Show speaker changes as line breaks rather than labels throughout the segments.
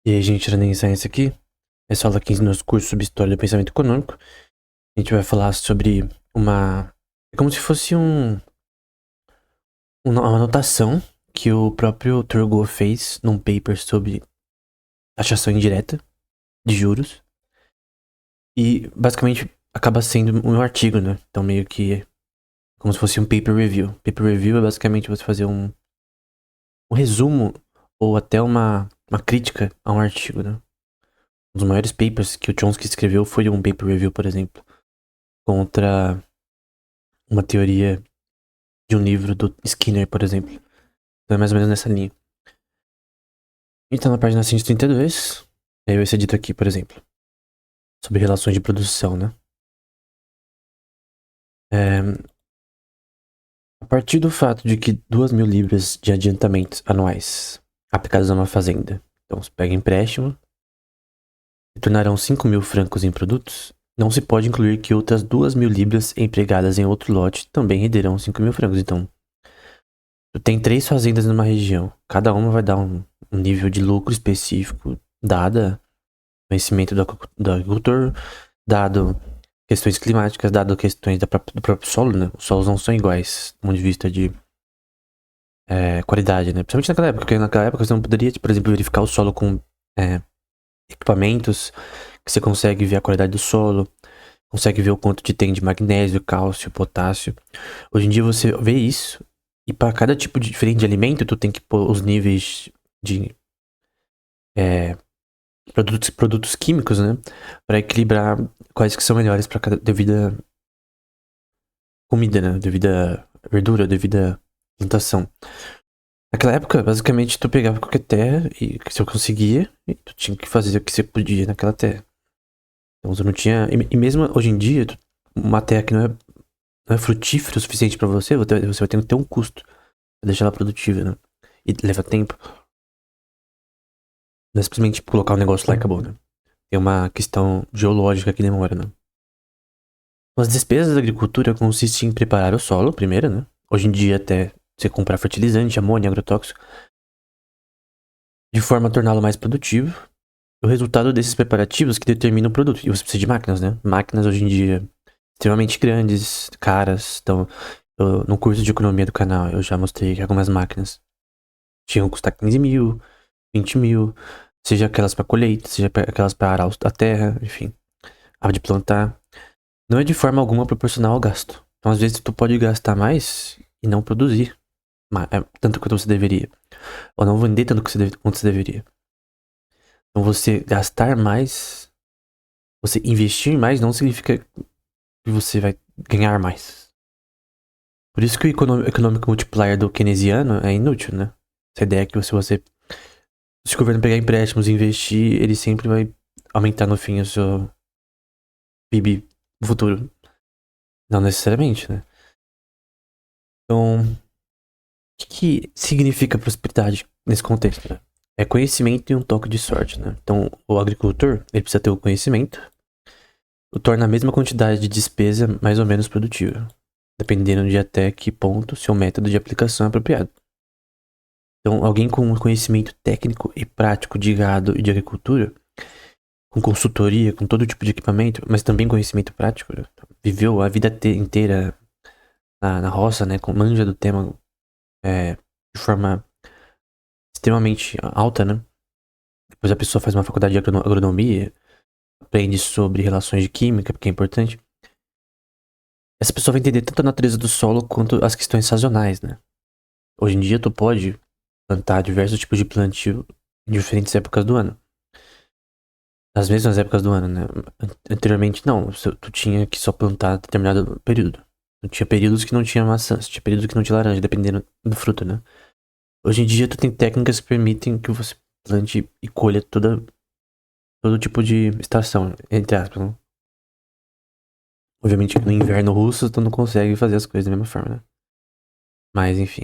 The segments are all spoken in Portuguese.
E aí, gente, tirando Science aqui, essa aula aqui no nosso curso sobre História do Pensamento Econômico, a gente vai falar sobre uma... É como se fosse uma anotação que o próprio Turgot fez num paper sobre taxação indireta de juros. E, basicamente, acaba sendo um artigo, né? Então, meio que como se fosse um paper review. Paper review é basicamente você fazer um resumo ou até uma crítica a um artigo, né? Um dos maiores papers que o Chomsky escreveu foi um paper review, por exemplo, contra uma teoria de um livro do Skinner, por exemplo. Então é mais ou menos nessa linha. Então, na página 132, aí vai ser dito aqui, por exemplo, sobre relações de produção, né? A partir do fato de que 2.000 libras de adiantamentos anuais aplicados a uma fazenda, então se pega empréstimo, tornarão 5.000 francos em produtos, não se pode incluir que outras 2.000 libras empregadas em outro lote também renderão 5.000 francos. Então, tu tem 3 fazendas numa região, cada uma vai dar um nível de lucro específico, dada conhecimento do agricultor, dado questões climáticas, dado questões do próprio solo, né? Os solos não são iguais do ponto de vista de qualidade, né? Principalmente naquela época, porque naquela época você não poderia, por exemplo, verificar o solo com equipamentos que você consegue ver a qualidade do solo, consegue ver o quanto tem de magnésio, cálcio, potássio. Hoje em dia você vê isso, e para cada tipo de diferente de alimento, tu tem que pôr os níveis de produtos químicos, né? Para equilibrar quais que são melhores para cada devida comida, né? Devida verdura, devida plantação. Naquela época, basicamente, tu pegava qualquer terra e que você conseguia, e tu tinha que fazer o que você podia naquela terra. Então você não tinha. E mesmo hoje em dia, uma terra que não é frutífera o suficiente pra você, você vai ter que ter um custo pra deixar ela produtiva, né? E leva tempo. Não é simplesmente colocar o negócio lá e acabou, né? Tem uma questão geológica que demora, né? As despesas da agricultura consistem em preparar o solo primeiro, né? Hoje em dia até você comprar fertilizante, amônia, agrotóxico, de forma a torná-lo mais produtivo. O resultado desses preparativos que determina o produto. E você precisa de máquinas, né? Máquinas hoje em dia extremamente grandes, caras. Então, no curso de economia do canal, eu já mostrei que algumas máquinas tinham que custar 15 mil, 20 mil, seja aquelas para colheita, seja aquelas para arar a terra, enfim, a de plantar. Não é de forma alguma proporcional ao gasto. Então, às vezes, tu pode gastar mais e não produzir tanto quanto você deveria. Ou não vender tanto quanto você deveria. Então, você gastar mais, você investir mais, não significa que você vai ganhar mais. Por isso que o economic multiplier do keynesiano é inútil, né? Essa ideia é que se o governo pegar empréstimos e investir, ele sempre vai aumentar no fim o seu PIB futuro. Não necessariamente, né? Então, o que significa prosperidade nesse contexto, né? É conhecimento e um toque de sorte, né? Então, o agricultor, ele precisa ter o conhecimento, o torna a mesma quantidade de despesa mais ou menos produtiva, dependendo de até que ponto seu método de aplicação é apropriado. Então, alguém com conhecimento técnico e prático de gado e de agricultura, com consultoria, com todo tipo de equipamento, mas também conhecimento prático, né? Viveu a vida inteira na roça, né? Com manja do tema de forma extremamente alta, né? Depois a pessoa faz uma faculdade de agronomia, aprende sobre relações de química, porque é importante. Essa pessoa vai entender tanto a natureza do solo quanto as questões sazonais, né? Hoje em dia tu pode plantar diversos tipos de plantio em diferentes épocas do ano. Nas mesmas épocas do ano, né? Anteriormente não, tu tinha que só plantar determinado período. Tinha períodos que não tinha maçãs, tinha períodos que não tinha laranja, dependendo do fruto, né? Hoje em dia tu tem técnicas que permitem que você plante e colha todo tipo de estação, entre aspas, né? Obviamente que no inverno russo tu não consegue fazer as coisas da mesma forma, né? Mas enfim.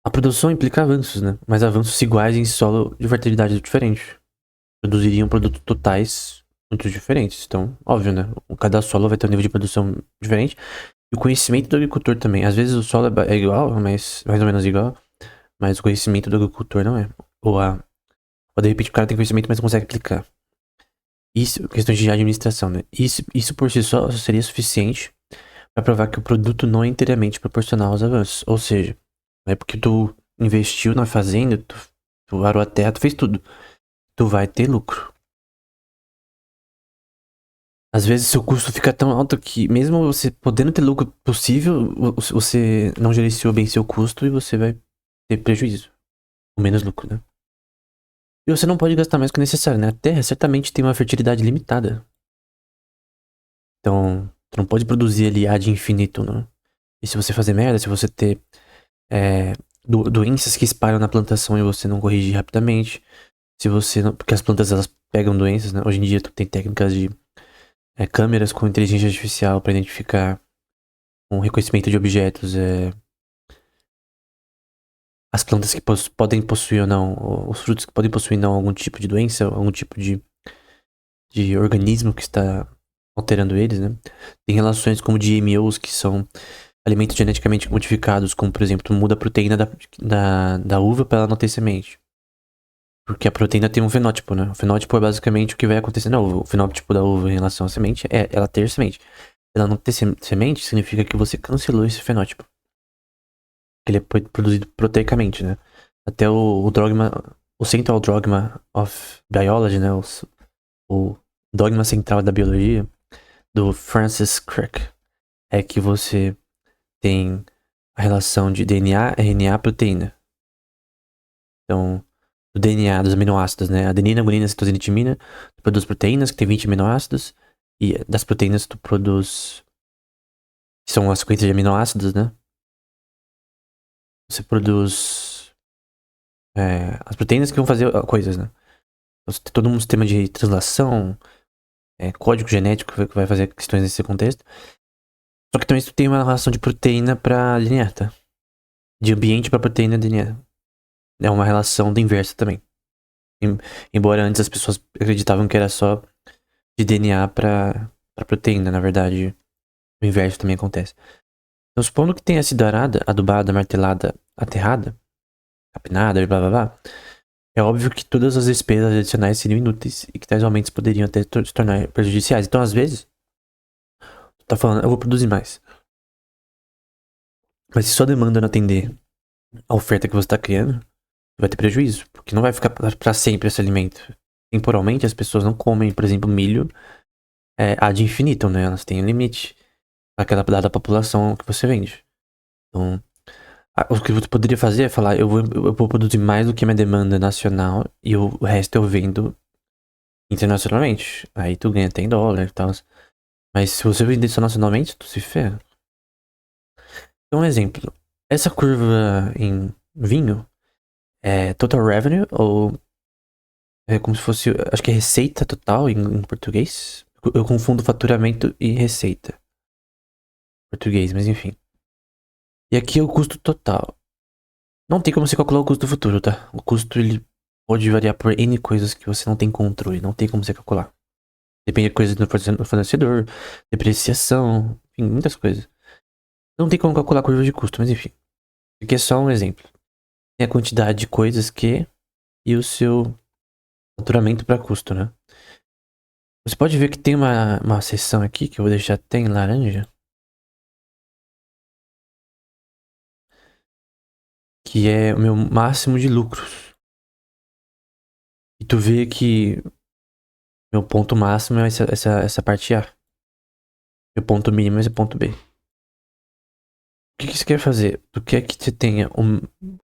A produção implica avanços, né? Mas avanços iguais em solo de fertilidade diferente. Produziriam produtos totais muito diferentes. Então, óbvio, né? Cada solo vai ter um nível de produção diferente. E o conhecimento do agricultor também. Às vezes o solo é igual, mas mais ou menos igual. Mas o conhecimento do agricultor não é. ou de repente o cara tem conhecimento, mas não consegue aplicar. Isso, questões de administração, né? Isso por si só seria suficiente para provar que o produto não é inteiramente proporcional aos avanços. Ou seja, não é porque tu investiu na fazenda, tu arou a terra, tu fez tudo. Tu vai ter lucro. Às vezes seu custo fica tão alto que mesmo você podendo ter lucro possível, você não gerenciou bem seu custo e você vai ter prejuízo. Ou menos lucro, né? E você não pode gastar mais do que o necessário, né? A terra certamente tem uma fertilidade limitada. Então, tu não pode produzir ali ad infinito, né? E se você fazer merda, se você ter doenças que espalham na plantação e você não corrigir rapidamente, se você não, porque as plantas elas pegam doenças, né? Hoje em dia tu tem técnicas de câmeras com inteligência artificial para identificar um reconhecimento de objetos, as plantas que podem possuir ou não, os frutos que podem possuir ou não algum tipo de doença, algum tipo de organismo que está alterando eles, né? Tem relações como GMOs, que são alimentos geneticamente modificados, como por exemplo, tu muda a proteína da uva para ela não ter semente. Porque a proteína tem um fenótipo, né? O fenótipo é basicamente o que vai acontecer na uva. O fenótipo da uva em relação à semente é ela ter semente. Ela não ter semente significa que você cancelou esse fenótipo. Ele é produzido proteicamente, né? Até o dogma, o Central Dogma of Biology, né? O dogma central da biologia do Francis Crick é que você tem a relação de DNA, RNA, proteína. Então, do DNA, dos aminoácidos, né? Adenina, guanina, citosina e timina, tu produz proteínas que tem 20 aminoácidos, e das proteínas tu produz, que são as sequências de aminoácidos, né? Você produz as proteínas que vão fazer coisas, né? Você tem todo um sistema de translação, código genético que vai fazer questões nesse contexto. Só que também tu tem uma relação de proteína pra DNA, tá? De ambiente pra proteína DNA. É uma relação da inversa também. Embora antes as pessoas acreditavam que era só de DNA pra proteína, na verdade, o inverso também acontece. Então, supondo que tenha sido arada, adubada, martelada, aterrada, capinada, blá blá blá, é óbvio que todas as despesas adicionais seriam inúteis e que tais aumentos poderiam até se tornar prejudiciais. Então, às vezes, tu tá falando, eu vou produzir mais. Mas se sua demanda não atender a oferta que você tá criando, vai ter prejuízo, porque não vai ficar pra sempre esse alimento. Temporalmente, as pessoas não comem, por exemplo, milho ad infinitum, né? Elas têm um limite àquela dada população que você vende. Então, o que você poderia fazer é falar, eu vou produzir mais do que minha demanda nacional e o resto eu vendo internacionalmente. Aí tu ganha até em dólar e tal. Mas se você vender só nacionalmente, tu se ferra. Então, um exemplo. Essa curva em vinho é total revenue ou é como se fosse, acho que é receita total em português. Eu confundo faturamento e receita. Português, mas enfim. E aqui é o custo total. Não tem como você calcular o custo do futuro, tá? O custo ele pode variar por N coisas que você não tem controle, não tem como você calcular. Depende de coisas do fornecedor, depreciação, enfim, muitas coisas. Não tem como calcular a curva de custo, mas enfim. Aqui é só um exemplo. Tem a quantidade de coisas que e o seu faturamento para custo, né? Você pode ver que tem uma seção aqui que eu vou deixar até em laranja, que é o meu máximo de lucros. E tu vê que meu ponto máximo é essa parte A. Meu ponto mínimo é esse ponto B. O que você quer fazer? Tu quer que você tenha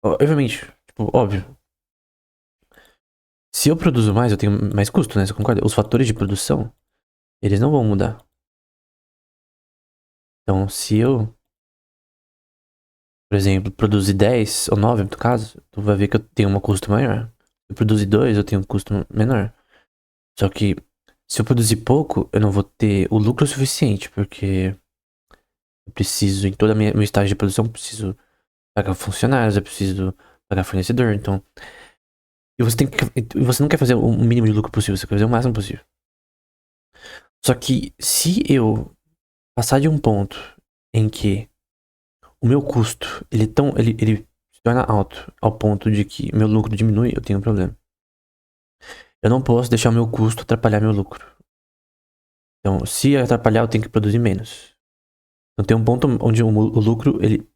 obviamente, tipo, óbvio. Se eu produzo mais, eu tenho mais custo, né? Você concorda? Os fatores de produção, eles não vão mudar. Então, se eu, por exemplo, produzir 10 ou 9 no caso, tu vai ver que eu tenho um custo maior. Se eu produzir 2, eu tenho um custo menor. Só que, se eu produzir pouco, eu não vou ter o lucro suficiente, porque eu preciso, em todo meu estágio de produção, eu preciso pagar funcionários, eu preciso pagar fornecedor, então... você não quer fazer o mínimo de lucro possível, você quer fazer o máximo possível. Só que, se eu passar de um ponto em que o meu custo, ele torna alto ao ponto de que meu lucro diminui, eu tenho um problema. Eu não posso deixar o meu custo atrapalhar meu lucro. Então, se atrapalhar, eu tenho que produzir menos. Então tem um ponto onde o lucro, ele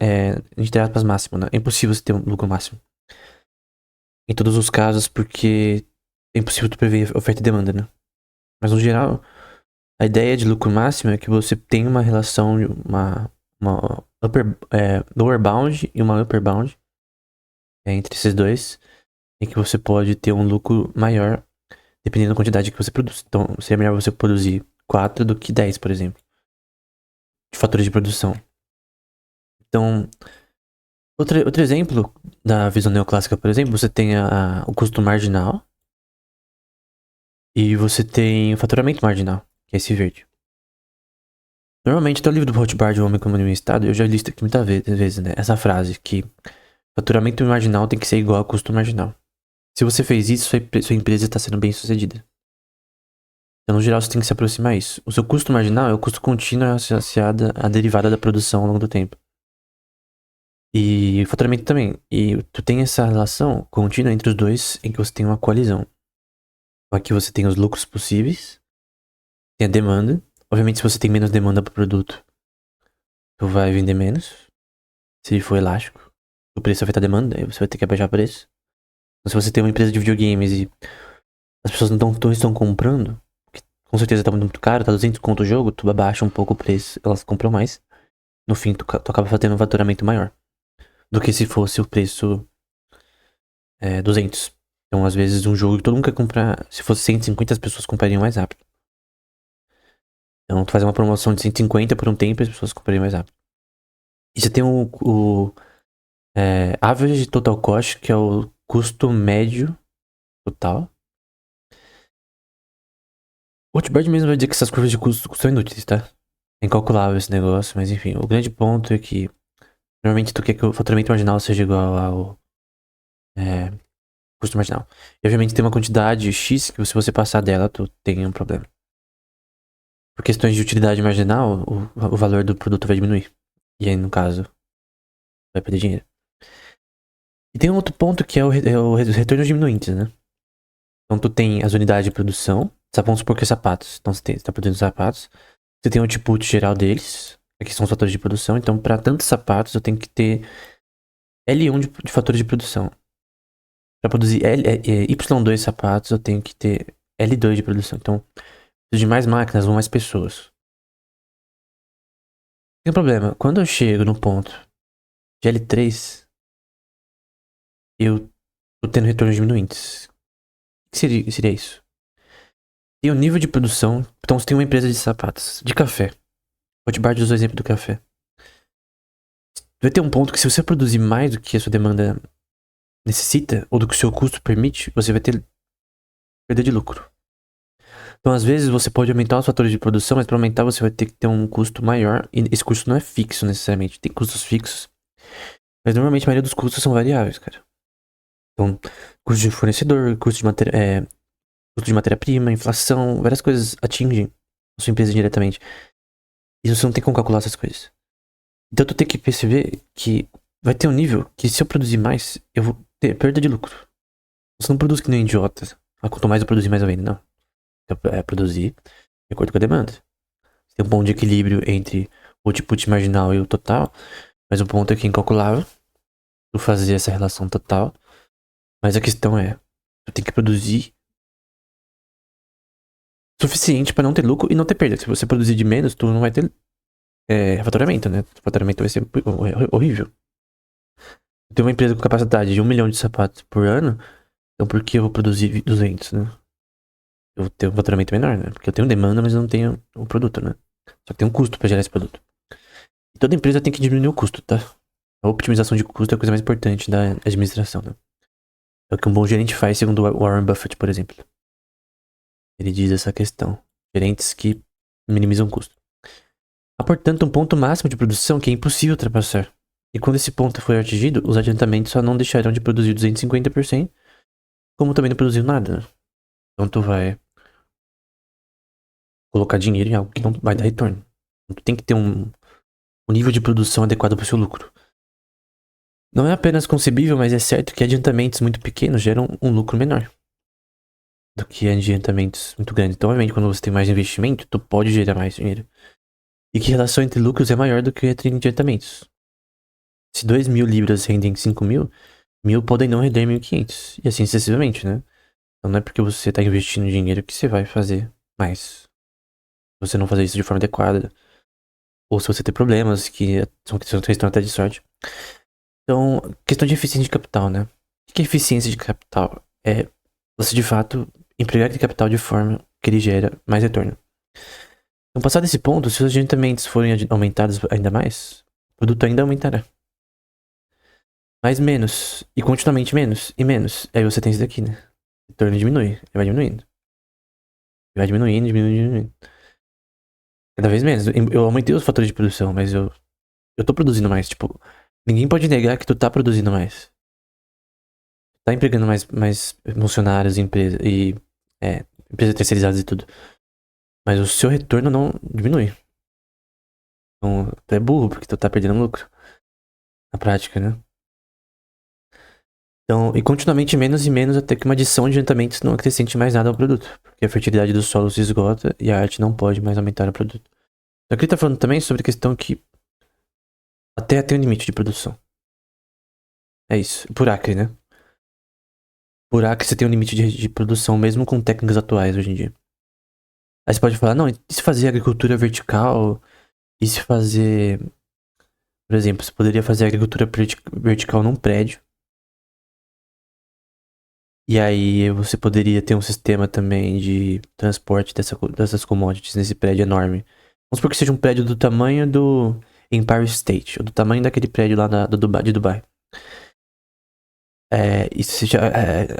é, entre aspas, máximo, né? É impossível você ter um lucro máximo. Em todos os casos, porque é impossível tu prever oferta e demanda, né? Mas no geral, a ideia de lucro máximo é que você tem uma relação, uma lower bound e uma upper bound entre esses dois, em que você pode ter um lucro maior dependendo da quantidade que você produz. Então, seria melhor você produzir 4 do que 10, por exemplo, de fatores de produção. Então, outro exemplo da visão neoclássica, por exemplo, você tem o custo marginal e você tem o faturamento marginal, que é esse verde. Normalmente, até o livro do Rothbard, O Homem, Economia e Estado, eu já li isso aqui muitas vezes, né? Essa frase, que faturamento marginal tem que ser igual a custo marginal. Se você fez isso, sua empresa está sendo bem sucedida. Então, no geral, você tem que se aproximar disso. O seu custo marginal é o custo contínuo associado à derivada da produção ao longo do tempo. E faturamento também. E tu tem essa relação contínua entre os dois em que você tem uma coalizão. Aqui você tem os lucros possíveis, tem a demanda. Obviamente, se você tem menos demanda para o produto, tu vai vender menos. Se ele for elástico, o preço afeta a demanda, aí você vai ter que abaixar o preço. Então, se você tem uma empresa de videogames e as pessoas não estão comprando, que com certeza tá muito caro, tá 200 conto o jogo, tu abaixa um pouco o preço, elas compram mais. No fim, tu acaba fazendo um faturamento maior do que se fosse o preço 200. Então, às vezes, um jogo que todo mundo quer comprar, se fosse 150, as pessoas comprariam mais rápido. Então, tu faz uma promoção de 150 por um tempo e as pessoas comprariam mais rápido. E você tem o average total cost, que é o custo médio total. O Rothbard mesmo vai dizer que essas curvas de custo são inúteis, tá? É incalculável esse negócio, mas enfim. O grande ponto é que normalmente tu quer que o faturamento marginal seja igual ao custo marginal. E obviamente tem uma quantidade X que se você passar dela, tu tem um problema. Por questões de utilidade marginal, o valor do produto vai diminuir. E aí, no caso, vai perder dinheiro. E tem um outro ponto que é os retornos diminuintes, né? Então tu tem as unidades de produção, vamos supor que é sapatos. Então você tá produzindo sapatos. Você tem o output geral deles, aqui são os fatores de produção. Então para tantos sapatos eu tenho que ter L1 de fatores de produção. Para produzir Y2 sapatos eu tenho que ter L2 de produção. Então preciso de mais máquinas ou mais pessoas. Tem um problema, quando eu chego no ponto de L3, eu tô tendo retornos diminuintes. O que seria isso? Tem o nível de produção. Então você tem uma empresa de sapatos, de café. Rothbard usou o exemplo do café. Vai ter um ponto que se você produzir mais do que a sua demanda necessita, ou do que o seu custo permite, você vai ter perda de lucro. Então, às vezes, você pode aumentar os fatores de produção, mas para aumentar você vai ter que ter um custo maior. E esse custo não é fixo necessariamente, tem custos fixos. Mas normalmente a maioria dos custos são variáveis, cara. Então, custo de fornecedor, custo de matéria-prima, inflação, várias coisas atingem a sua empresa diretamente. E você não tem como calcular essas coisas. Então tu tem que perceber que vai ter um nível que se eu produzir mais, eu vou ter perda de lucro. Você não produz que nem um idiota. Quanto mais eu produzir, mais eu vendo. Não. É produzir de acordo com a demanda. Você tem um ponto de equilíbrio entre o output marginal e o total, mas o ponto aqui é incalculável. Tu fazer essa relação total. Mas a questão é, tu tem que produzir suficiente para não ter lucro e não ter perda. Se você produzir de menos, tu não vai ter faturamento, né? O faturamento vai ser horrível. Eu tenho uma empresa com capacidade de 1 milhão de sapatos por ano, então por que eu vou produzir 200, né? Eu vou ter um faturamento menor, né? Porque eu tenho demanda, mas eu não tenho o produto, né? Só que tem um custo pra gerar esse produto. E toda empresa tem que diminuir o custo, tá? A optimização de custo é a coisa mais importante da administração, né? É o que um bom gerente faz, segundo o Warren Buffett, por exemplo. Ele diz essa questão. Gerentes que minimizam o custo. Há, portanto, um ponto máximo de produção que é impossível ultrapassar. E quando esse ponto for atingido, os adiantamentos só não deixarão de produzir 250%, como também não produziu nada, né? Então tu vai colocar dinheiro em algo que não vai dar retorno. Então, tu tem que ter um nível de produção adequado para o seu lucro. Não é apenas concebível, mas é certo que adiantamentos muito pequenos geram um lucro menor do que adiantamentos muito grandes. Então, obviamente, quando você tem mais investimento, tu pode gerar mais dinheiro. E que a relação entre lucros é maior do que entre adiantamentos. Se 2.000 libras rendem 5.000, 1.000 podem não render 1.500. E assim sucessivamente, né? Então não é porque você tá investindo dinheiro que você vai fazer mais. Se você não fazer isso de forma adequada. Ou se você tem problemas que são questão até de sorte. Então, questão de eficiência de capital, né? O que é eficiência de capital? É você, de fato, empregar aquele capital de forma que ele gera mais retorno. Então, passado esse ponto, se os adiantamentos forem aumentados ainda mais, o produto ainda aumentará. Mas menos, e continuamente menos, e menos. Aí você tem isso daqui, né? O retorno diminui, ele vai diminuindo. Vai diminuindo, diminuindo, diminuindo. Cada vez menos. Eu aumentei os fatores de produção, mas eu tô produzindo mais. Tipo, ninguém pode negar que tu tá produzindo mais. Tá empregando mais funcionários, empresas terceirizadas e tudo. Mas o seu retorno não diminui. Então, tu é burro porque tu tá perdendo lucro. Na prática, né? Então, e continuamente menos e menos até que uma adição de adiantamentos não acrescente mais nada ao produto. Porque a fertilidade do solo se esgota e a arte não pode mais aumentar o produto. Então, aqui ele tá falando também sobre a questão que até tem um limite de produção. É isso. Por acre, né? Por acre você tem um limite de produção mesmo com técnicas atuais hoje em dia. Aí você pode falar, não, e se fazer agricultura vertical? E se fazer... Por exemplo, você poderia fazer agricultura vertical num prédio. E aí você poderia ter um sistema também de transporte dessas commodities nesse prédio enorme. Vamos supor que seja um prédio do tamanho do Empire State, ou do tamanho daquele prédio lá de Dubai.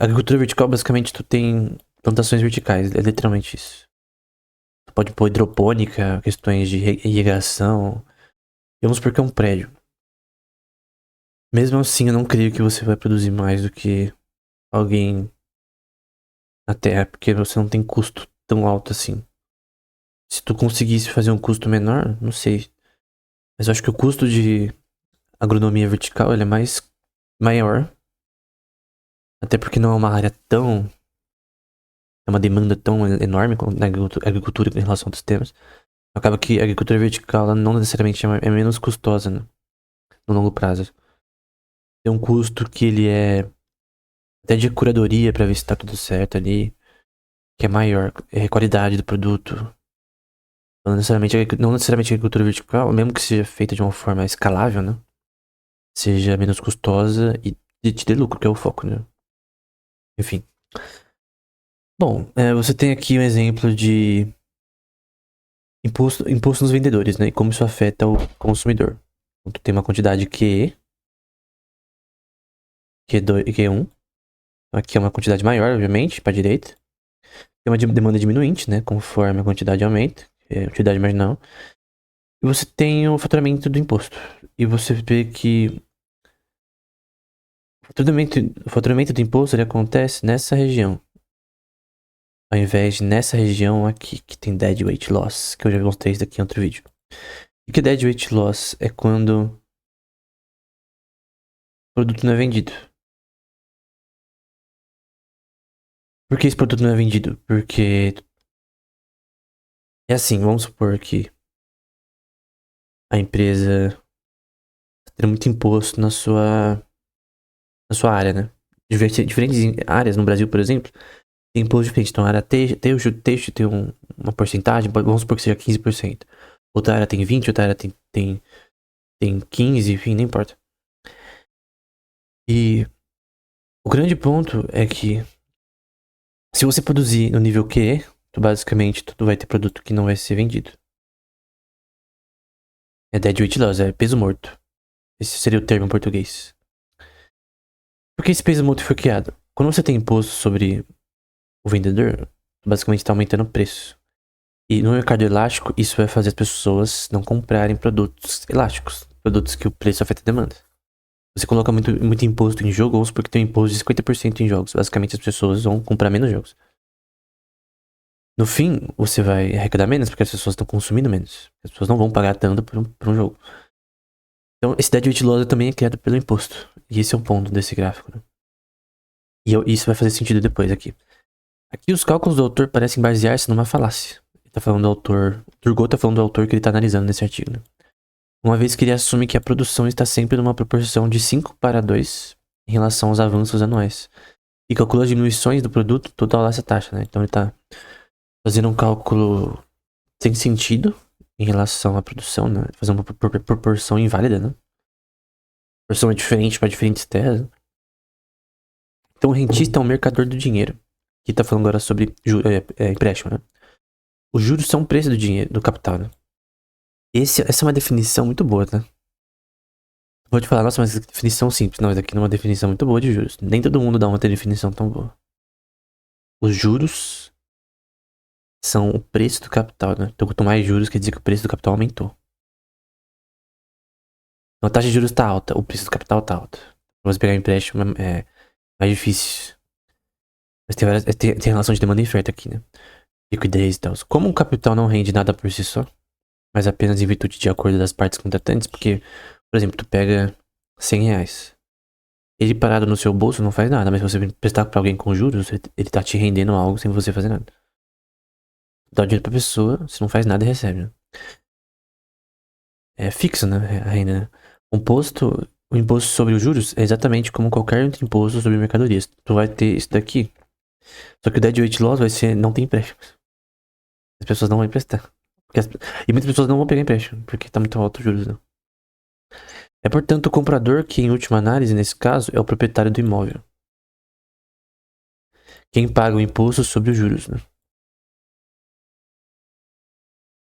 Agricultura vertical, basicamente, tu tem plantações verticais, é literalmente isso. Tu pode pôr hidropônica, questões de irrigação. E vamos supor que é um prédio. Mesmo assim, eu não creio que você vai produzir mais do que alguém na Terra, porque você não tem custo tão alto assim. Se tu conseguisse fazer um custo menor, não sei. Mas eu acho que o custo de agronomia vertical ele é mais maior. Até porque não é uma área tão. É uma demanda tão enorme na agricultura em relação a outros temas. Acaba que a agricultura vertical ela não necessariamente é menos custosa, né? No longo prazo. Tem um custo que ele é até de curadoria pra ver se tá tudo certo ali. Que é maior. É a qualidade do produto. Não necessariamente a agricultura vertical, mesmo que seja feita de uma forma escalável, né? Seja menos custosa e te dê lucro, que é o foco, né? Enfim. Bom, você tem aqui um exemplo de imposto nos vendedores, né? E como isso afeta o consumidor. Então, tu tem uma quantidade QE, Q2 e Q1. Aqui é uma quantidade maior, obviamente, para a direita. Tem uma demanda diminuinte, né? Conforme a quantidade aumenta, que é a utilidade marginal. E você tem o faturamento do imposto. E você vê que o faturamento do imposto ele acontece nessa região. Ao invés de nessa região aqui, que tem dead weight loss, que eu já mostrei isso daqui em outro vídeo. E que dead weight loss é quando o produto não é vendido. Por que esse produto não é vendido? Porque é assim, vamos supor que a empresa tem muito imposto na sua área, né? Diferentes áreas no Brasil, por exemplo, tem imposto diferente. Então, a área têxtil tem uma porcentagem, vamos supor que seja 15%. Outra área tem 20%, outra área tem 15%, enfim, não importa. E o grande ponto é que se você produzir no nível Q, tu vai ter produto que não vai ser vendido. É dead weight loss, é peso morto. Esse seria o termo em português. Por que esse peso morto foi criado? Quando você tem imposto sobre o vendedor, tu basicamente está aumentando o preço. E no mercado elástico, isso vai fazer as pessoas não comprarem produtos elásticos. Produtos que o preço afeta a demanda. Você coloca muito imposto em jogo, vamos supor que tem um imposto de 50% em jogos. Basicamente as pessoas vão comprar menos jogos. No fim, você vai arrecadar menos porque as pessoas estão consumindo menos. As pessoas não vão pagar tanto por um jogo. Então, esse dead weight loss também é criado pelo imposto. E esse é o ponto desse gráfico, né? Isso vai fazer sentido depois aqui. Aqui os cálculos do autor parecem basear-se numa falácia. Ele tá falando do autor. Turgot tá falando do autor que ele tá analisando nesse artigo, né? Uma vez que ele assume que a produção está sempre numa proporção de 5:2 em relação aos avanços anuais. E calcula as diminuições do produto total dessa taxa, né? Então ele tá fazendo um cálculo sem sentido em relação à produção, né? Fazendo uma proporção inválida, né? A proporção é diferente para diferentes terras. Então o rentista é um mercador do dinheiro. Aqui tá falando agora sobre empréstimo, né? Os juros são o preço do dinheiro, do capital, né? Essa é uma definição muito boa, tá? Vou te falar, nossa, mas definição simples. Não, isso aqui não é uma definição muito boa de juros. Nem todo mundo dá uma definição tão boa. Os juros são o preço do capital, né? Então, quanto mais juros, quer dizer que o preço do capital aumentou. Então, a taxa de juros tá alta, o preço do capital tá alto. Pra você pegar um empréstimo é mais difícil. Mas tem relação de demanda e oferta aqui, né? Liquidez e tal. Como o capital não rende nada por si só, mas apenas em virtude de acordo das partes contratantes, porque, por exemplo, tu pega R$100. Ele parado no seu bolso não faz nada, mas se você prestar pra alguém com juros, ele tá te rendendo algo sem você fazer nada. Dá o dinheiro pra pessoa, você não faz nada e recebe, né? É fixo, né? A renda, né? O imposto sobre os juros é exatamente como qualquer outro imposto sobre mercadorias. Tu vai ter isso daqui. Só que o deadweight loss vai ser não tem empréstimo. As pessoas não vão emprestar. E muitas pessoas não vão pegar empréstimo, porque tá muito alto os juros, né? É portanto o comprador que, em última análise, nesse caso, é o proprietário do imóvel. Quem paga o imposto sobre os juros, né?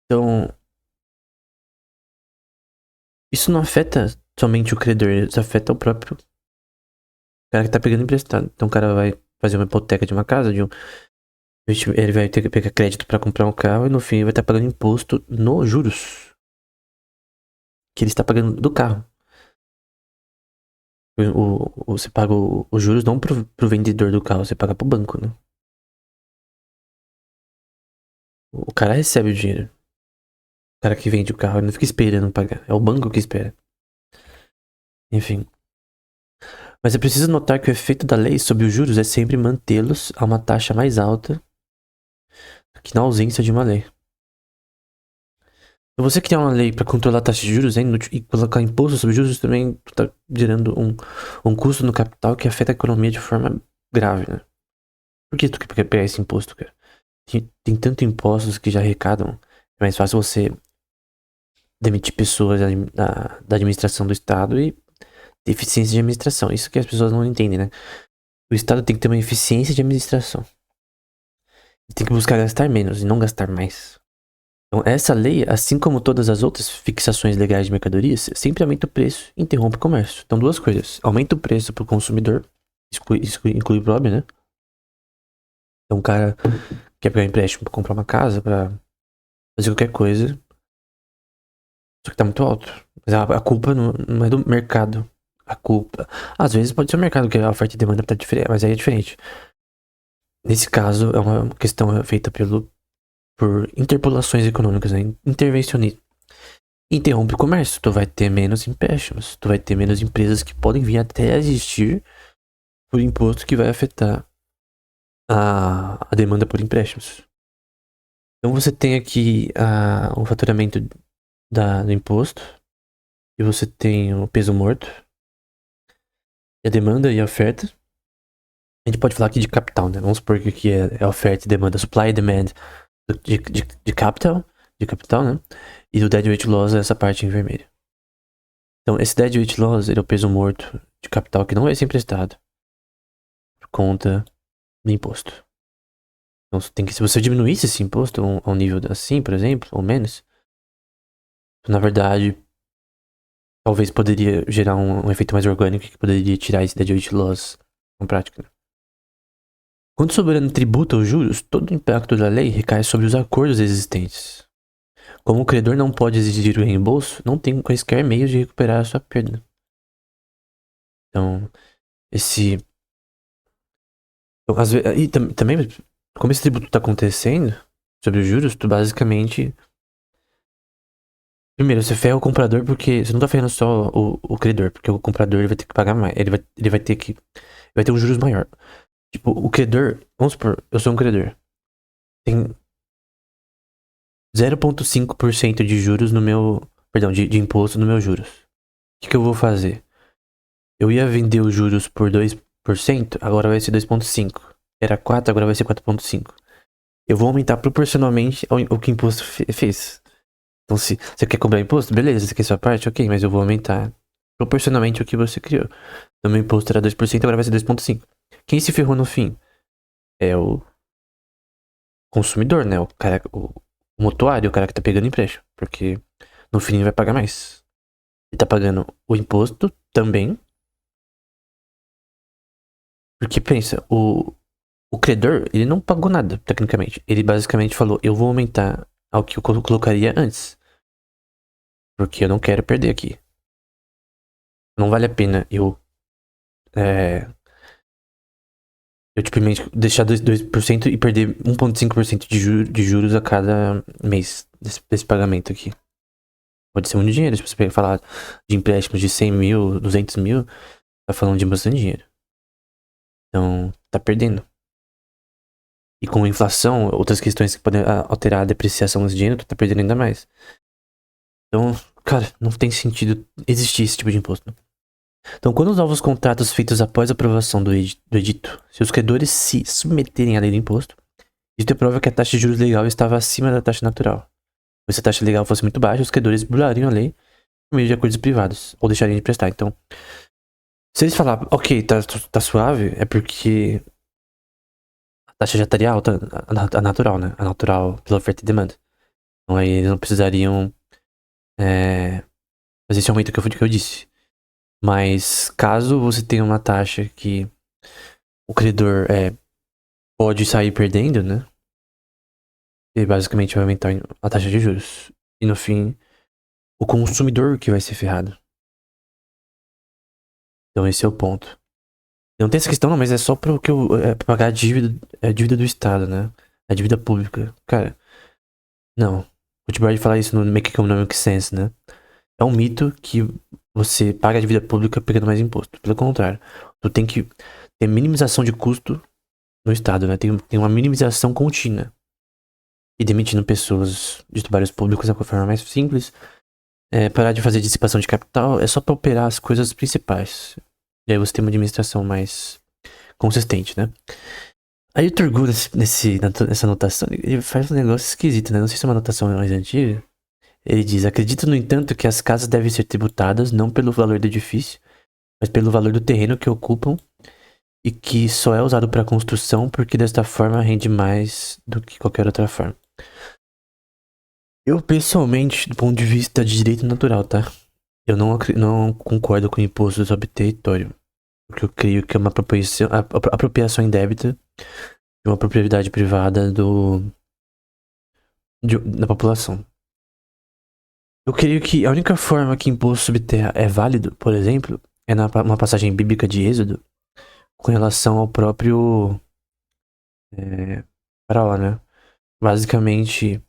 Então, isso não afeta somente o credor, isso afeta o próprio cara que tá pegando emprestado. Então o cara vai fazer uma hipoteca de uma casa, ele vai ter que pegar crédito para comprar um carro e no fim ele vai estar pagando imposto nos juros que ele está pagando do carro. Você paga os juros não pro vendedor do carro, você paga pro banco, né? O cara recebe o dinheiro. O cara que vende o carro, ele não fica esperando pagar. É o banco que espera. Enfim. Mas é preciso notar que o efeito da lei sobre os juros é sempre mantê-los a uma taxa mais alta que na ausência de uma lei. Se você criar uma lei para controlar a taxa de juros e colocar imposto sobre juros, também tu tá gerando um custo no capital que afeta a economia de forma grave, né? Por que tu quer pegar esse imposto, cara? Tem tanto impostos que já arrecadam. É mais fácil você demitir pessoas da administração do Estado e ter eficiência de administração. Isso que as pessoas não entendem, né? O Estado tem que ter uma eficiência de administração. Ele tem que buscar gastar menos e não gastar mais. Então, essa lei, assim como todas as outras fixações legais de mercadorias, sempre aumenta o preço e interrompe o comércio. Então, duas coisas. Aumenta o preço para o consumidor, isso inclui o próprio, né? Então, o cara quer pegar um empréstimo para comprar uma casa, para fazer qualquer coisa, só que tá muito alto. Mas a culpa não é do mercado. A culpa... Às vezes pode ser o mercado, que a oferta e demanda tá diferente, mas aí é diferente. Nesse caso, é uma questão feita por interpolações econômicas, né? Intervencionismo. Interrompe o comércio, tu vai ter menos empréstimos, tu vai ter menos empresas que podem vir até a existir por imposto que vai afetar a demanda por empréstimos. Então você tem aqui o faturamento do imposto, e você tem o peso morto, e a demanda e a oferta. A gente pode falar aqui de capital, né? Vamos supor que aqui é oferta e demanda, supply e demand de capital, né? E o deadweight loss é essa parte em vermelho. Então, esse deadweight loss, ele é o peso morto de capital que não vai ser emprestado por conta do imposto. Então, se você diminuísse esse imposto a um nível assim, por exemplo, ou menos, na verdade, talvez poderia gerar um efeito mais orgânico que poderia tirar esse deadweight loss na prática. Quando o soberano tributa os juros, todo o impacto da lei recai sobre os acordos existentes. Como o credor não pode exigir o reembolso, não tem quaisquer meios de recuperar a sua perda. Então, às vezes, e também, como esse tributo está acontecendo sobre os juros, tu basicamente Primeiro, você ferra o comprador porque você não tá ferrando só o credor, porque o comprador ele vai ter que pagar mais. Ele vai ter que. Vai ter um juros maior. Tipo, o credor. Vamos supor, eu sou um credor. Tem 0,5% de juros no meu. Perdão, de imposto no meu juros. O que eu vou fazer? Eu ia vender os juros por 2%, agora vai ser 2,5%. Era 4%, agora vai ser 4,5%. Eu vou aumentar proporcionalmente ao que o imposto fez. Então, se você quer cobrar imposto, beleza, você quer sua parte, ok, mas eu vou aumentar proporcionalmente ao que você criou. Então, meu imposto era 2%, agora vai ser 2,5%. Quem se ferrou no fim? É o consumidor, né? O cara, o mutuário, o cara que tá pegando empréstimo. Porque no fim ele vai pagar mais. Ele tá pagando o imposto também. Porque pensa, o credor, ele não pagou nada, tecnicamente. Ele basicamente falou, eu vou aumentar ao que eu colocaria antes. Porque eu não quero perder aqui. Não vale a pena eu simplesmente deixar 2% e perder 1,5% de juros a cada mês desse pagamento aqui. Pode ser muito dinheiro. Se você falar de empréstimos de 100 mil, 200 mil, tá falando de bastante dinheiro. Então, tá perdendo. E com a inflação, outras questões que podem alterar a depreciação desse dinheiro, tu tá perdendo ainda mais. Então, cara, não tem sentido existir esse tipo de imposto. Então, quando os novos contratos feitos após a aprovação do edito, se os credores se submeterem à lei do imposto, isso prova que a taxa de juros legal estava acima da taxa natural. Se a taxa legal fosse muito baixa, os credores burlariam a lei por meio de acordos privados, ou deixariam de prestar. Então, se eles falarem, ok, tá suave, é porque a taxa já estaria alta, a natural, né? A natural pela oferta e demanda. Então aí eles não precisariam fazer esse aumento que eu disse. Mas caso você tenha uma taxa que o credor pode sair perdendo, né? Ele basicamente vai aumentar a taxa de juros. E no fim, o consumidor que vai ser ferrado. Então esse é o ponto. Não tem essa questão não, mas é só pra pagar a dívida do Estado, né? A dívida pública. Cara, não. O T-Bird fala isso no Make Economic Sense, né? É um mito que você paga a dívida pública pegando mais imposto. Pelo contrário, tu tem que ter minimização de custo no Estado, né? Tem uma minimização contínua. E demitindo pessoas de trabalhos públicos da forma mais simples. Parar de fazer dissipação de capital é só pra operar as coisas principais. E aí você tem uma administração mais consistente, né? Aí o Turgot, nessa anotação, ele faz um negócio esquisito, né? Não sei se é uma anotação mais antiga. Ele diz: acredito, no entanto, que as casas devem ser tributadas não pelo valor do edifício, mas pelo valor do terreno que ocupam e que só é usado para construção porque desta forma rende mais do que qualquer outra forma. Eu, pessoalmente, do ponto de vista de direito natural, tá? Eu não concordo com o imposto sobre território. Porque eu creio que é uma apropriação indébita de uma propriedade privada da população. Eu creio que a única forma que imposto sobre terra é válido, por exemplo, é numa passagem bíblica de Êxodo com relação ao próprio faraó, né? Basicamente,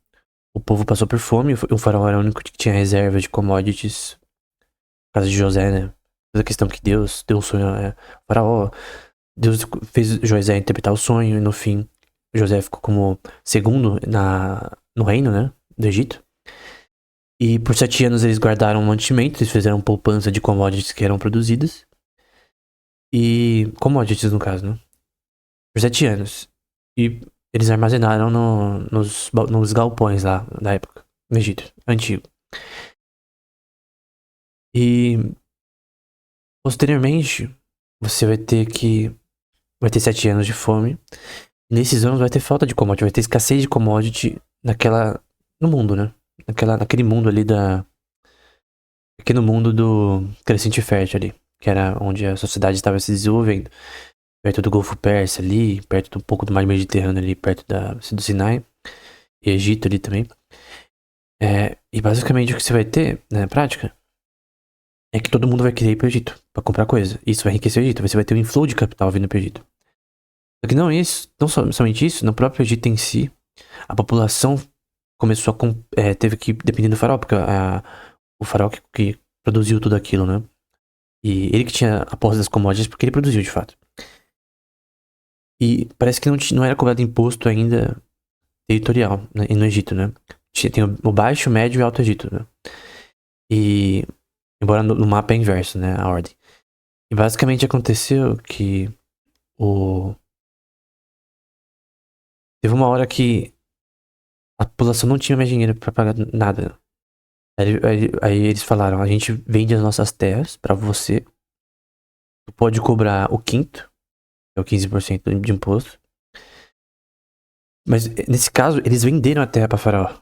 o povo passou por fome, o faraó era o único que tinha reserva de commodities, por causa de José, né? A questão que Deus deu um sonho ao faraó, Deus fez José interpretar o sonho e no fim José ficou como segundo no reino, né? Do Egito. E por 7 anos eles guardaram mantimento, eles fizeram poupança de commodities que eram produzidas. E commodities no caso, né? Por 7 anos. E eles armazenaram nos galpões lá da época, no Egito, antigo. E posteriormente, você vai ter 7 anos de fome. E nesses anos vai ter falta de commodity, vai ter escassez de commodity no mundo, né? Naquele mundo ali pequeno mundo do Crescente Fértil ali, que era onde a sociedade estava se desenvolvendo. Perto do Golfo Pérsia ali, perto um pouco do Mar Mediterrâneo ali, perto do Sinai, e Egito ali também. E basicamente o que você vai ter, na prática, é que todo mundo vai querer ir pro Egito pra comprar coisa. Isso vai enriquecer o Egito, você vai ter um inflow de capital vindo pro Egito. Só que não somente isso, no próprio Egito em si, a população começou teve que depender do faraó, porque o faraó que produziu tudo aquilo, né? E ele que tinha a posse das commodities, porque ele produziu de fato. E parece que não era cobrado imposto ainda territorial, né, no Egito, né? Tem o Baixo, o Médio e o Alto Egito, né? E, embora no mapa é inverso, né, a ordem. E basicamente aconteceu que teve uma hora que a população não tinha mais dinheiro pra pagar nada. Aí eles falaram, a gente vende as nossas terras pra você, tu pode cobrar o quinto, que é o 15% de imposto. Mas nesse caso, eles venderam a terra pra faraó.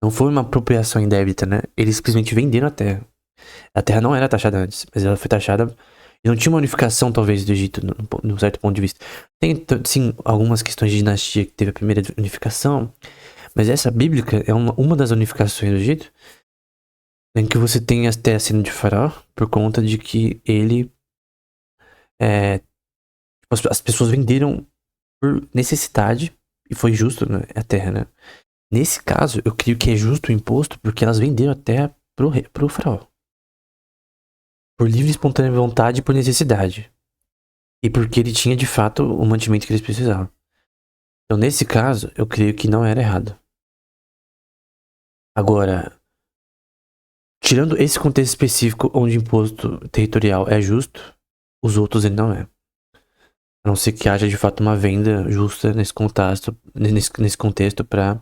Não foi uma apropriação indébita, né? Eles simplesmente venderam a terra. A terra não era taxada antes, mas ela foi taxada. E não tinha uma unificação, talvez, do Egito, num certo ponto de vista. Tem, sim, algumas questões de dinastia que teve a primeira unificação, mas essa bíblica é uma das unificações do Egito, em que você tem as terras sendo de faraó, por conta de que ele. As pessoas venderam por necessidade, e foi justo, né, a terra, né? Nesse caso, eu creio que é justo o imposto, porque elas venderam a terra pro faraó. Por livre e espontânea vontade e por necessidade. E porque ele tinha, de fato, o mantimento que eles precisavam. Então, nesse caso, eu creio que não era errado. Agora, tirando esse contexto específico onde o imposto territorial é justo, os outros ele não é. A não ser que haja, de fato, uma venda justa nesse contexto para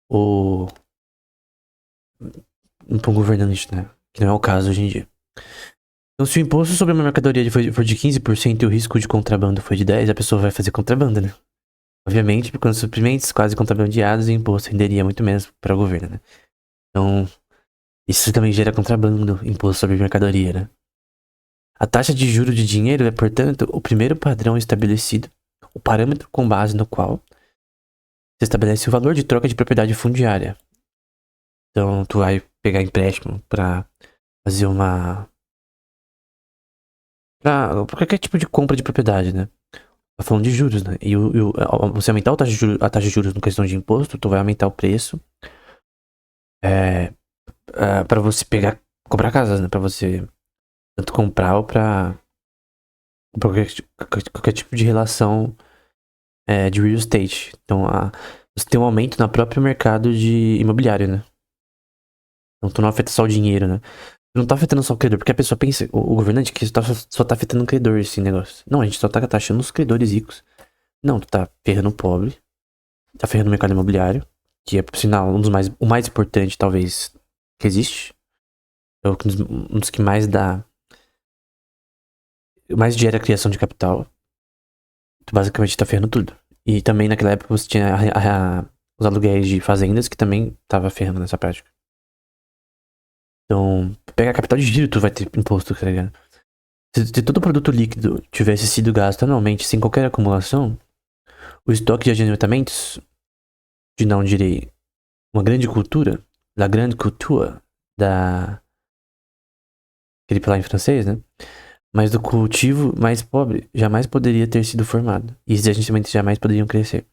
o pra um governante, né? Que não é o caso hoje em dia. Então, se o imposto sobre uma mercadoria for de 15% e o risco de contrabando foi de 10%, a pessoa vai fazer contrabando, né? Obviamente, porque quando suprimentos quase contrabandeados, o imposto renderia muito menos para o governo, né? Então, isso também gera contrabando, imposto sobre mercadoria, né? A taxa de juro de dinheiro é, portanto, o primeiro padrão estabelecido, o parâmetro com base no qual se estabelece o valor de troca de propriedade fundiária. Então, tu vai pegar empréstimo para fazer pra qualquer tipo de compra de propriedade, né? Tá falando de juros, né? Você aumentar a taxa de juros no questão de imposto, tu vai aumentar o preço para você comprar casas, né? Pra você tanto comprar ou pra qualquer tipo de relação de real estate. Então, você tem um aumento no próprio mercado de imobiliário, né? Então, tu não afeta só o dinheiro, né? Tu não tá afetando só o credor, porque a pessoa pensa, o governante, que só tá afetando o credor esse negócio. Não, a gente só tá taxando os credores ricos. Não, tu tá ferrando o pobre, tá ferrando o mercado imobiliário, que é, por sinal, o mais importante, talvez, que existe. É um dos que mais gera a criação de capital. Tu basicamente tá ferrando tudo. E também naquela época você tinha os aluguéis de fazendas que também tava ferrando nessa prática. Então, pegar capital de giro, tu vai ter imposto, tá ligado? Se todo produto líquido tivesse sido gasto anualmente sem qualquer acumulação, o estoque de adiantamentos, de não direi uma grande cultura, la grande culture, aquele lá em francês, né? Mas do cultivo mais pobre jamais poderia ter sido formado. E esses adiantamentos jamais poderiam crescer.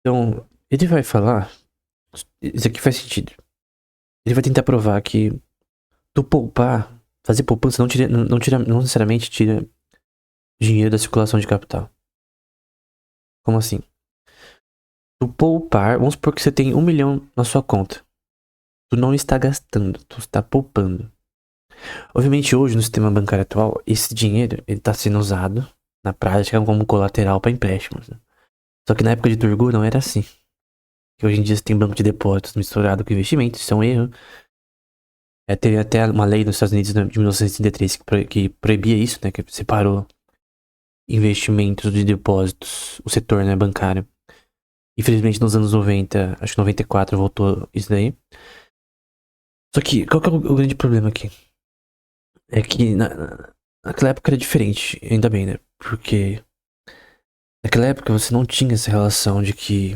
Então, ele vai falar, isso aqui faz sentido. Ele vai tentar provar que tu poupar, fazer poupança não necessariamente tira dinheiro da circulação de capital. Como assim? Tu poupar, vamos supor que você tem 1 milhão na sua conta. Tu não está gastando, tu está poupando. Obviamente hoje no sistema bancário atual, esse dinheiro ele está sendo usado na prática como colateral para empréstimos. Né? Só que na época de Turgot não era assim. Que hoje em dia você tem banco de depósitos misturado com investimentos, isso é um erro. Teve até uma lei nos Estados Unidos de 1933 que proibia isso, né? Que separou investimentos de depósitos, o setor, né, bancário. Infelizmente nos anos 90, acho que 94 voltou isso daí. Só que, qual que é o grande problema aqui? É que naquela época era diferente, ainda bem, né? Porque naquela época você não tinha essa relação de que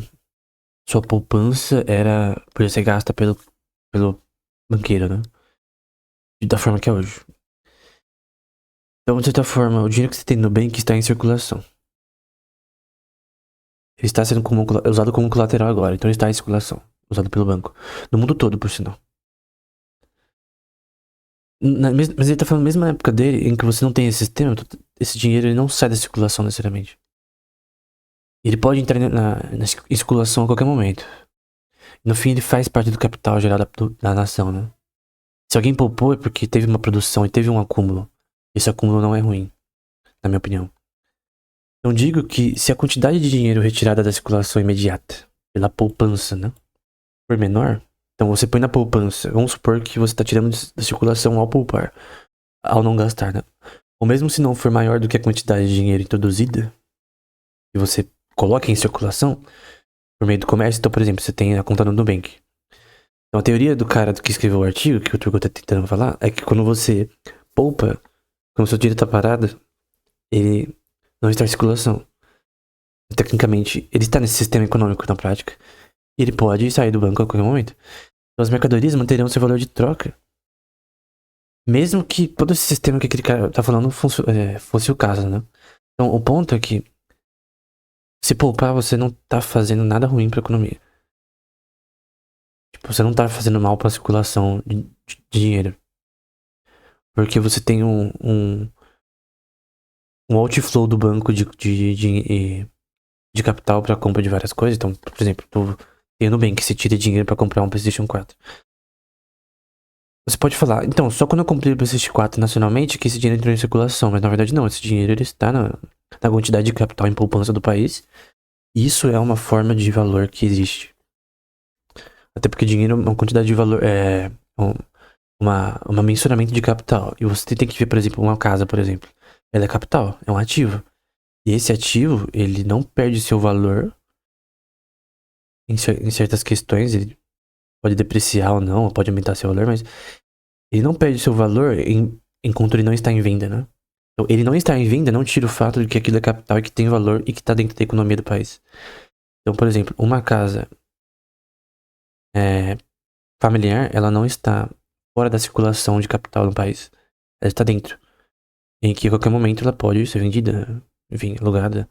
sua poupança podia ser gasta pelo banqueiro, né? Da forma que é hoje. Então, de certa forma, o dinheiro que você tem no Nubank está em circulação. ele está sendo usado como colateral agora. Então ele está em circulação, usado pelo banco. No mundo todo, por sinal. Mas ele tá falando mesmo na época dele, em que você não tem esse sistema, esse dinheiro ele não sai da circulação necessariamente. Ele pode entrar na circulação a qualquer momento. No fim, ele faz parte do capital geral da nação, né? Se alguém poupou é porque teve uma produção e teve um acúmulo. Esse acúmulo não é ruim, na minha opinião. Então digo que se a quantidade de dinheiro retirada da circulação imediata, pela poupança, né, for menor, então você põe na poupança, vamos supor que você está tirando da circulação ao poupar, ao não gastar, né? Ou mesmo se não for maior do que a quantidade de dinheiro introduzida, e você coloca em circulação, por meio do comércio, então, por exemplo, você tem a conta no Nubank. Então a teoria do cara que escreveu o artigo, que o Turco tá tentando falar, é que quando você poupa, quando o seu dinheiro tá parado, ele não está em circulação. Tecnicamente, ele está nesse sistema econômico na prática, e ele pode sair do banco a qualquer momento. Então as mercadorias manteriam seu valor de troca. Mesmo que todo esse sistema que aquele cara tá falando fosse o caso, né? Então o ponto é que se poupar, você não tá fazendo nada ruim pra economia. Tipo, você não tá fazendo mal pra circulação de dinheiro. Porque você tem um outflow do banco de capital pra compra de várias coisas. Então, por exemplo, tem o Nubank que você tira dinheiro pra comprar um PlayStation 4. Você pode falar, então, só quando eu comprei o PlayStation 4 nacionalmente que esse dinheiro entrou em circulação. Mas na verdade não, esse dinheiro ele está na quantidade de capital em poupança do país. Isso é uma forma de valor que existe. Até porque dinheiro é uma quantidade de valor, uma mensuramento de capital. E você tem que ver, por exemplo, uma casa, por exemplo. Ela é capital, é um ativo. E esse ativo, ele não perde seu valor em certas questões. Ele pode depreciar ou não, ou pode aumentar seu valor, mas ele não perde seu valor enquanto ele não está em venda, né? Então, ele não estar em venda não tira o fato de que aquilo é capital e que tem valor e que está dentro da economia do país. Então, por exemplo, uma casa familiar, ela não está fora da circulação de capital no país. Ela está dentro. Em que a qualquer momento ela pode ser vendida, enfim, alugada.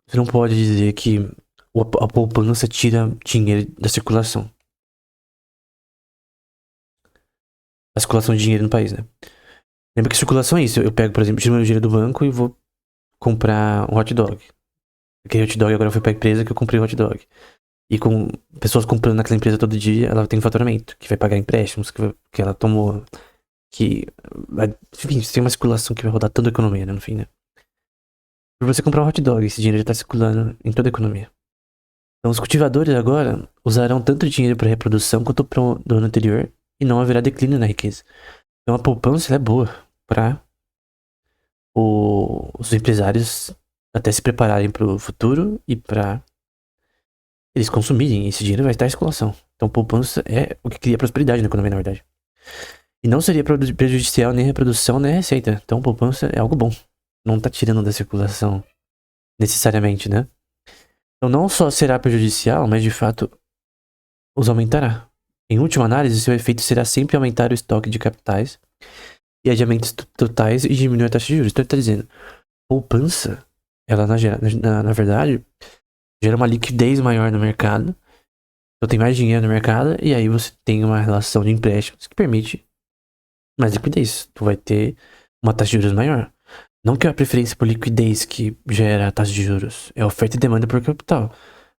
Você não pode dizer que a poupança tira dinheiro da circulação. A circulação de dinheiro no país, né? Lembra que circulação é isso. Eu pego, por exemplo, tiro meu dinheiro do banco e vou comprar um hot dog. Aquele hot dog agora foi pra empresa que eu comprei o hot dog. E com pessoas comprando naquela empresa todo dia, ela tem um faturamento, que vai pagar empréstimos que ela tomou. Enfim, você tem uma circulação que vai rodar toda a economia, né, no fim, né? Por você comprar um hot dog, esse dinheiro já tá circulando em toda a economia. Então os cultivadores agora usarão tanto dinheiro para reprodução quanto do ano anterior e não haverá declínio na riqueza. Então a poupança é boa para os empresários até se prepararem para o futuro e para eles consumirem. Esse dinheiro vai estar em circulação. Então poupança é o que cria prosperidade na economia, na verdade. E não seria prejudicial nem reprodução nem receita. Então poupança é algo bom. Não tá tirando da circulação necessariamente, né? Então não só será prejudicial, mas de fato os aumentará. Em última análise, seu efeito será sempre aumentar o estoque de capitais e adiamentos totais e diminuir a taxa de juros. Então ele tá dizendo, poupança, ela na verdade, gera uma liquidez maior no mercado. Então tem mais dinheiro no mercado e aí você tem uma relação de empréstimos que permite mais liquidez. Tu vai ter uma taxa de juros maior. Não que é a preferência por liquidez que gera a taxa de juros. É oferta e demanda por capital.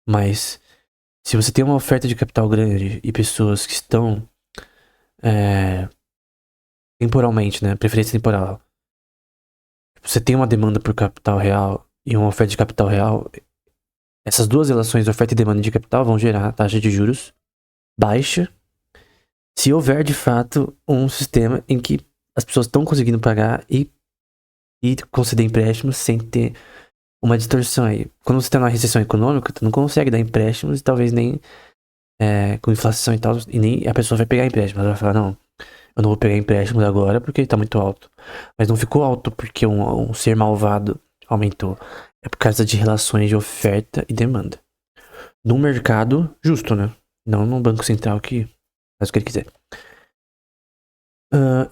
Mas se você tem uma oferta de capital grande e pessoas que estão temporalmente, né? Preferência temporal. Você tem uma demanda por capital real e uma oferta de capital real. Essas duas relações, oferta e demanda de capital, vão gerar taxa de juros baixa. Se houver de fato um sistema em que as pessoas estão conseguindo pagar e conceder empréstimos sem ter uma distorção aí. Quando você está numa recessão econômica, tu não consegue dar empréstimos e talvez nem com inflação e tal, e nem a pessoa vai pegar empréstimo. Ela vai falar, não, eu não vou pegar empréstimos agora porque ele tá muito alto. Mas não ficou alto porque um ser malvado aumentou. É por causa de relações de oferta e demanda. Num mercado justo, né? Não num banco central que faz o que ele quiser.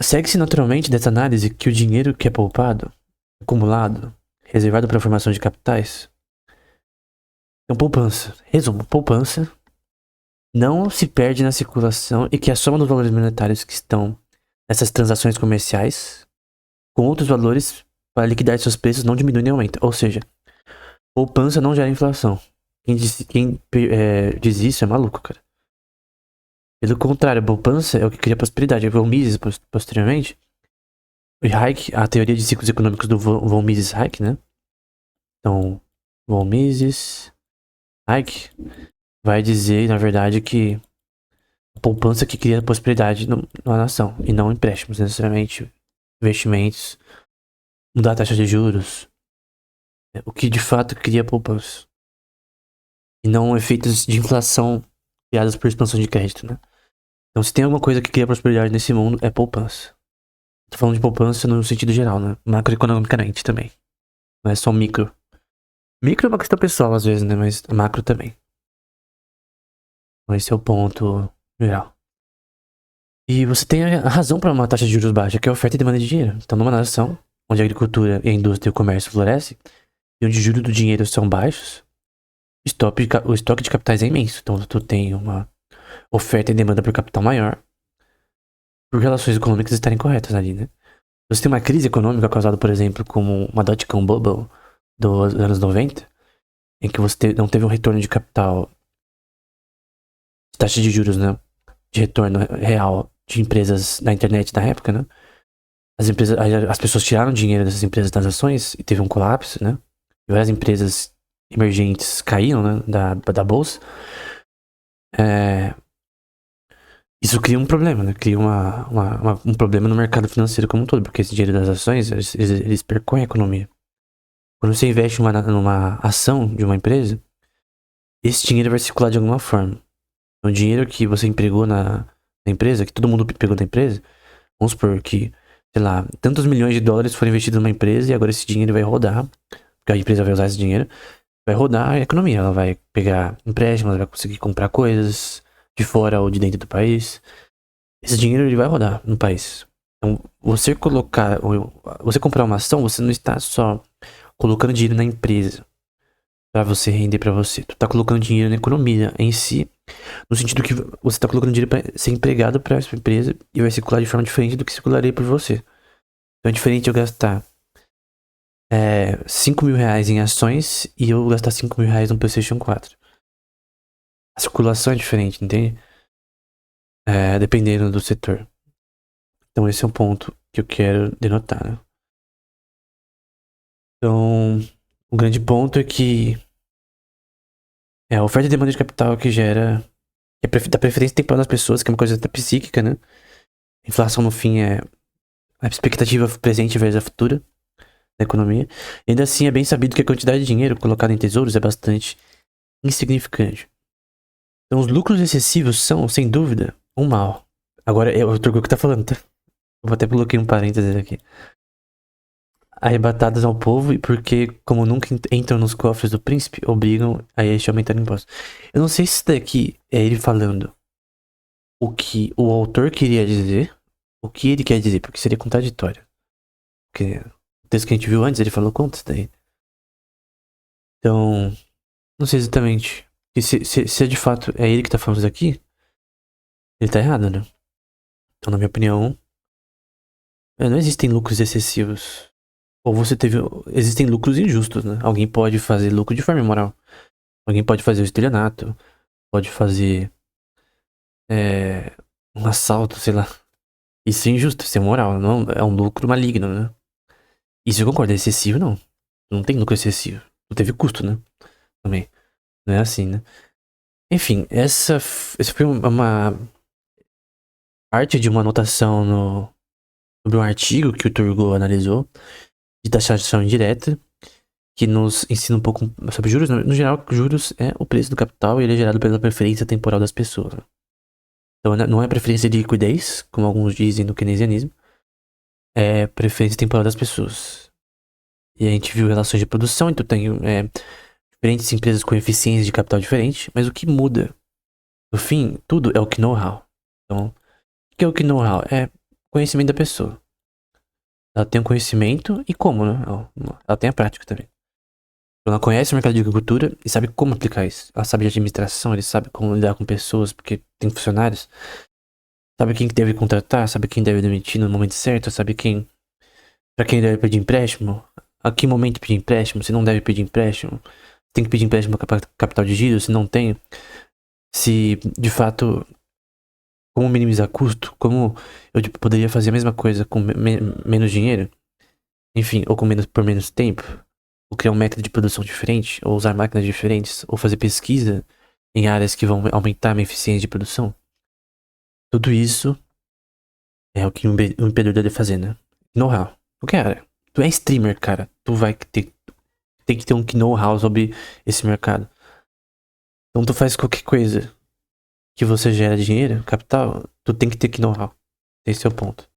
Segue-se naturalmente dessa análise que o dinheiro que é poupado, acumulado, reservado para a formação de capitais, Então, poupança. Resumo, poupança não se perde na circulação e que a soma dos valores monetários que estão nessas transações comerciais com outros valores para liquidar seus preços não diminui nem aumenta. Ou seja, poupança não gera inflação. Quem diz isso é maluco, cara. Pelo contrário, a poupança é o que cria prosperidade. O Mises, posteriormente, o Hayek, a teoria de ciclos econômicos do von Mises Hayek, né? Então, von Mises Hayek vai dizer, na verdade, que a poupança que cria prosperidade na nação e não empréstimos, necessariamente investimentos, mudar a taxa de juros, o que de fato cria poupança. E não efeitos de inflação criados por expansão de crédito, né? Então, se tem alguma coisa que cria prosperidade nesse mundo, é poupança. Tô falando de poupança no sentido geral, né? Macroeconomicamente também. Não é só micro. Micro é uma questão pessoal, às vezes, né? Mas macro também. Então, esse é o ponto geral. E você tem a razão para uma taxa de juros baixa, que é a oferta e demanda de dinheiro. Então, numa nação onde a agricultura, a indústria e o comércio florescem, e onde os juros do dinheiro são baixos, o estoque de capitais é imenso. Então, tu tem uma oferta e demanda por capital maior, por relações econômicas estarem corretas ali, né? Você tem uma crise econômica causada, por exemplo, como uma dot-com bubble dos anos 90, em que você não teve um retorno de capital, de taxa de juros, né? De retorno real de empresas da internet da época, né? As pessoas tiraram dinheiro dessas empresas das ações e teve um colapso, né? E várias empresas emergentes caíram, né? Da bolsa. Isso cria um problema, né? Cria um problema no mercado financeiro como um todo, porque esse dinheiro das ações, eles percorrem a economia. Quando você investe numa ação de uma empresa, esse dinheiro vai circular de alguma forma. O dinheiro que você empregou na empresa, que todo mundo pegou da empresa, vamos supor que, sei lá, tantos milhões de dólares foram investidos numa empresa e agora esse dinheiro vai rodar, porque a empresa vai usar esse dinheiro, vai rodar a economia, ela vai pegar empréstimos, ela vai conseguir comprar coisas de fora ou de dentro do país. Esse dinheiro ele vai rodar no país. Então, você comprar uma ação, você não está só colocando dinheiro na empresa para você render para você. Tu tá colocando dinheiro na economia em si, no sentido que você tá colocando dinheiro para ser empregado para essa empresa e vai circular de forma diferente do que circularia por você. Então é diferente eu gastar 5 mil reais em ações e eu gastar 5 mil reais no PlayStation 4. A circulação é diferente, entende? Dependendo do setor. Então esse é um ponto que eu quero denotar, né? Então, o grande ponto é que é a oferta e demanda de capital que gera da preferência temporal das pessoas, que é uma coisa até psíquica, né? Inflação, no fim, é a expectativa presente versus a futura da economia. E ainda assim, é bem sabido que a quantidade de dinheiro colocada em tesouros é bastante insignificante. Então, os lucros excessivos são, sem dúvida, um mal. Agora, é o Turco que tá falando, tá? Eu até coloquei um parênteses aqui. Arrebatadas ao povo e porque, como nunca entram nos cofres do príncipe, obrigam a este a aumentar impostos. Eu não sei se isso daqui é ele falando o que o autor queria dizer, o que ele quer dizer, porque seria contraditório. Porque o texto que a gente viu antes, ele falou contra isso daí. Então, não sei exatamente. E se de fato é ele que tá falando isso aqui, ele tá errado, né? Então, na minha opinião, não existem lucros excessivos. Ou você teve. Existem lucros injustos, né? Alguém pode fazer lucro de forma imoral. Alguém pode fazer o estelionato. Pode fazer. Um assalto, sei lá. Isso é injusto, isso é moral. Não, é um lucro maligno, né? Isso eu concordo, é excessivo, não. Não tem lucro excessivo. Não teve custo, né? Também. Não é assim, né? Enfim, essa foi uma parte de uma anotação sobre um artigo que o Turgot analisou de taxação indireta, que nos ensina um pouco sobre juros. No geral, juros é o preço do capital e ele é gerado pela preferência temporal das pessoas. Né? Então, não é preferência de liquidez, como alguns dizem no keynesianismo, é preferência temporal das pessoas. E a gente viu relações de produção, então tem diferentes empresas com eficiência de capital diferente, mas o que muda, no fim, tudo é o know-how. Então, o que é o know-how? É conhecimento da pessoa. Ela tem o conhecimento e como, né? Ela tem a prática também. Ela conhece o mercado de agricultura e sabe como aplicar isso. Ela sabe de administração, ele sabe como lidar com pessoas, porque tem funcionários. Sabe quem que deve contratar, sabe quem deve demitir no momento certo, sabe quem para quem deve pedir empréstimo, a que momento pedir empréstimo, se não deve pedir empréstimo, tem que pedir empréstimo para capital de giro, se não tem, se de fato como minimizar custo, como eu tipo, poderia fazer a mesma coisa com menos dinheiro, enfim, ou com menos por menos tempo, ou criar um método de produção diferente, ou usar máquinas diferentes, ou fazer pesquisa em áreas que vão aumentar a minha eficiência de produção. Tudo isso é o que um empreendedor deve fazer, né? Know-how. Cara, tu é streamer, cara. Tu vai ter, tem que ter um know-how sobre esse mercado. Então tu faz qualquer coisa que você gera dinheiro, capital, tu tem que ter know-how. Esse é o ponto.